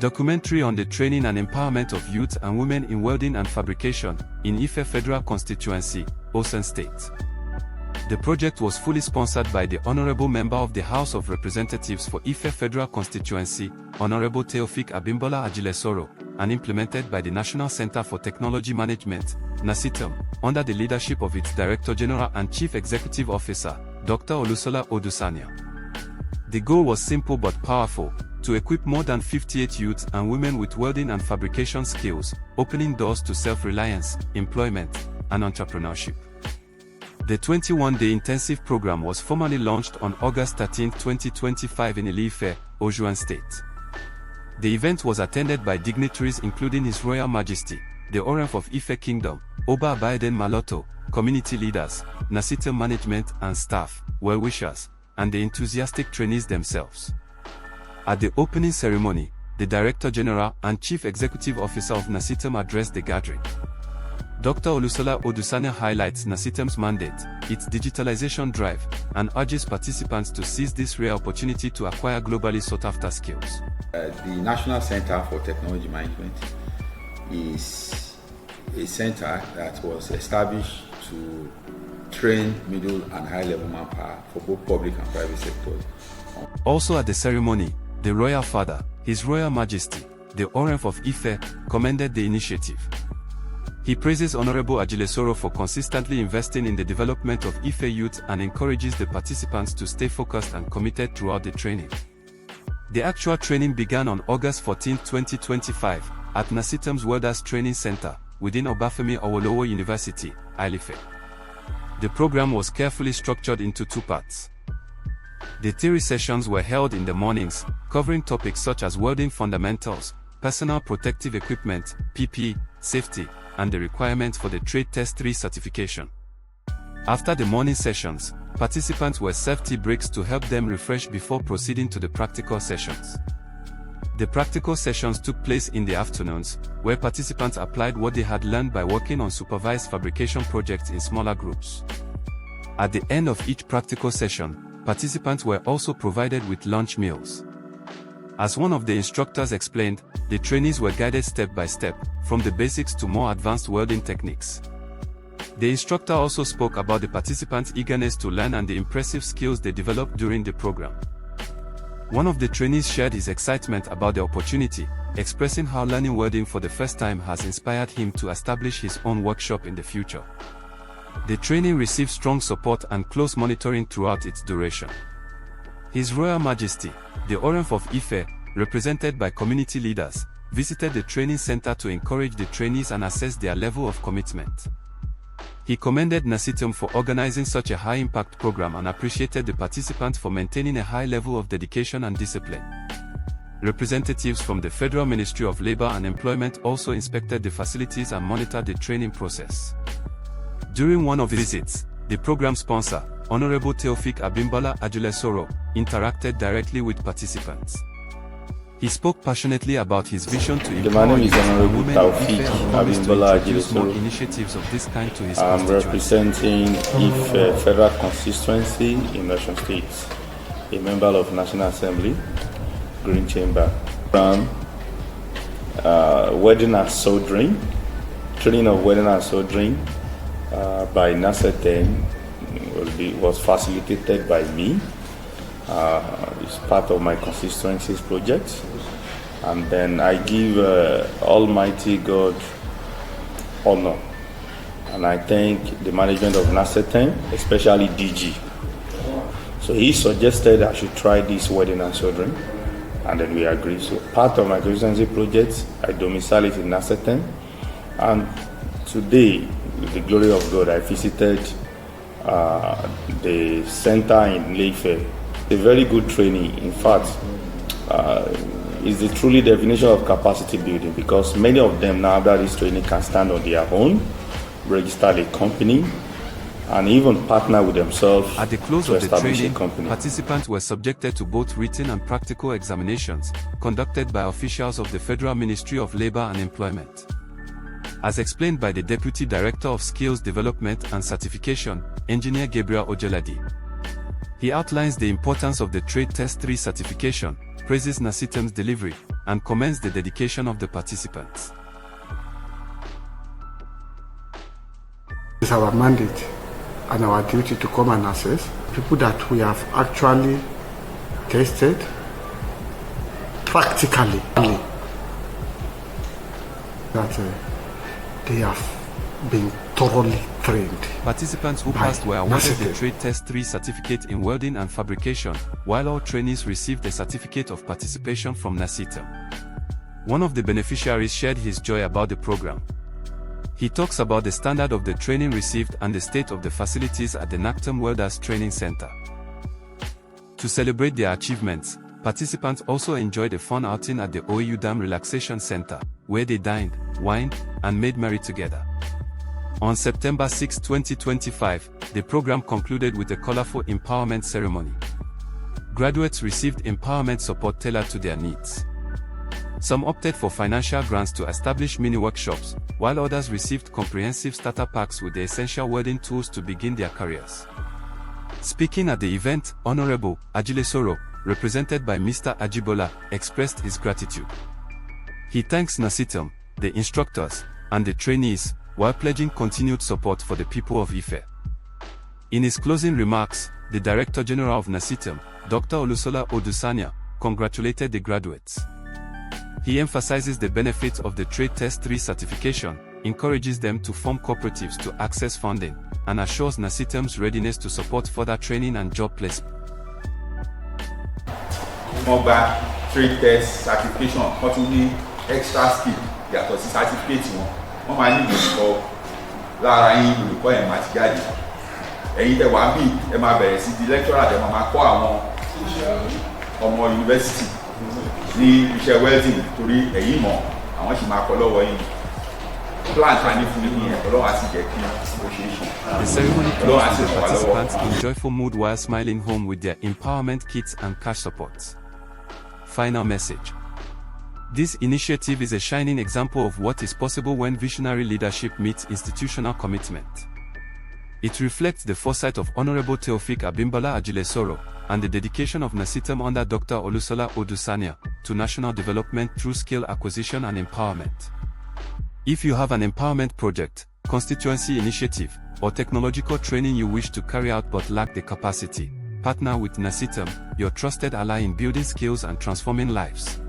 documentary on the training and empowerment of youth and women in welding and fabrication in Ife Federal Constituency, Osun State. The project was fully sponsored by the Honorable Member of the House of Representatives for Ife Federal Constituency, Hon.Taofeeq Ajilesoro, and implemented by the National Center for Technology Management, NACITM, under the leadership of its Director General and Chief Executive Officer, Dr. Olusola Odusanya. The goal was simple but powerful: to equip more than 58 youths and women with welding and fabrication skills, opening doors to self-reliance, employment, and entrepreneurship. The 21-day intensive program was formally launched on August 13, 2025 in Ile-Ife, Osun State. The event was attended by dignitaries including His Royal Majesty, the Oranf of Ife Kingdom, Oba Abaeden Maloto, community leaders, NACITM management and staff, well-wishers, and the enthusiastic trainees themselves. At the opening ceremony, the Director General and Chief Executive Officer of NACITM addressed the gathering. Dr. Olusola Odusanya highlights NACITM's mandate, its digitalization drive, and urges participants to seize this rare opportunity to acquire globally sought-after skills. The National Center for Technology Management is a center that was established to train middle and high-level manpower for both public and private sectors. Also at the ceremony, the Royal Father, His Royal Majesty, the Oranf of Ife, commended the initiative. He praises Honorable Ajilesoro for consistently investing in the development of Ife youth and encourages the participants to stay focused and committed throughout the training. The actual training began on August 14, 2025, at NACITM's Welders Training Center, within Obafemi Awolowo University, Ile-Ife. The program was carefully structured into two parts. The theory sessions were held in the mornings, covering topics such as welding fundamentals, personal protective equipment, PPE, safety, and the requirements for the Trade Test 3 certification. After the morning sessions, participants were served tea breaks to help them refresh before proceeding to the practical sessions. The practical sessions took place in the afternoons, where participants applied what they had learned by working on supervised fabrication projects in smaller groups. At the end of each practical session, participants were also provided with lunch meals. As one of the instructors explained, the trainees were guided step by step, from the basics to more advanced welding techniques. The instructor also spoke about the participants' eagerness to learn and the impressive skills they developed during the program. One of the trainees shared his excitement about the opportunity, expressing how learning welding for the first time has inspired him to establish his own workshop in the future. The training received strong support and close monitoring throughout its duration. His Royal Majesty, the Oranf of Ife, represented by community leaders, visited the training center to encourage the trainees and assess their level of commitment. He commended NACITM for organizing such a high-impact program and appreciated the participants for maintaining a high level of dedication and discipline. Representatives from the Federal Ministry of Labor and Employment also inspected the facilities and monitored the training process. During one of his visits, the program sponsor, Hon.Taofeeq Ajilesoro, interacted directly with participants. He spoke passionately about his vision to empower youth and women in Ife and promised to introduce more initiatives of this kind to his I'm constituency. representing Ife Federal Constituency in Osun State, a member of National Assembly, Green Chamber. Welding and soldering, training of welding and soldering by NACITM was facilitated by me. It's part of my constituency's project, and then I give Almighty God honor, and I thank the management of NACITM, especially DG. So he suggested I should try this welding and soldering, and then we agreed. So part of my constituency project, I domicile it in NACITM, and today, with the glory of God, I visited the center in Ile-Ife. A very good training. In fact, is the truly definition of capacity building, because many of them now after this training can stand on their own, register a company, and even partner with themselves. At the close of the training, participants were subjected to both written and practical examinations, conducted by officials of the Federal Ministry of Labor and Employment. As explained by the Deputy Director of Skills Development and Certification, Engineer Gabriel Ojeladi. He outlines the importance of the Trade Test 3 certification, praises NACITM's delivery, and commends the dedication of the participants. It's our mandate and our duty to come and assess people that we have actually tested practically that they have been thoroughly trained. Participants who passed were awarded the Trade Test 3 certificate in welding and fabrication, while all trainees received a certificate of participation from NACITM. One of the beneficiaries shared his joy about the program. He talks about the standard of the training received and the state of the facilities at the NACTM Welders Training Center. To celebrate their achievements, participants also enjoyed a fun outing at the OAU Dam Relaxation Center, where they dined, wined, and made merry together. On September 6, 2025, the program concluded with a colorful empowerment ceremony. Graduates received empowerment support tailored to their needs. Some opted for financial grants to establish mini-workshops, while others received comprehensive starter packs with the essential welding tools to begin their careers. Speaking at the event, Honorable Ajilesoro, represented by Mr. Ajibola, expressed his gratitude. He thanks NACITM, the instructors, and the trainees, while pledging continued support for the people of Ife. In his closing remarks, the Director General of NACITM, Dr. Olusola Odusanya, congratulated the graduates. He emphasizes the benefits of the Trade Test 3 certification, encourages them to form cooperatives to access funding, and assures NACITM's readiness to support further training and job placement. Trade Test certification continue extra skill yàtọ̀ sí certificate wọn máa ní olùkọ́ lára yín olùkọ́ ẹ̀ máa ti jáde ẹ̀yin tẹ́ wà bí ẹ máa bẹ̀rẹ̀ sí di lecturer tẹ́ máa kọ́ àwọn ọmọ yunifásitì ní iṣẹ́ welding torí ẹ̀yin mọ̀ àwọn sì máa kọ́ lọ́wọ́ yín plan ta ní fún yín Ọlọ́run á sì jẹ́ kí ó ṣe é ṣe. The ceremony closed with the participants in joyful mood while smiling home with their empowerment kits and cash support. Final message. This initiative is a shining example of what is possible when visionary leadership meets institutional commitment. It reflects the foresight of Honorable Taofeeq Abimbola Ajilesoro and the dedication of NACITM under Dr. Olusola Odusanya to national development through skill acquisition and empowerment. If you have an empowerment project, constituency initiative, or technological training you wish to carry out but lack the capacity, partner with NACITM, your trusted ally in building skills and transforming lives.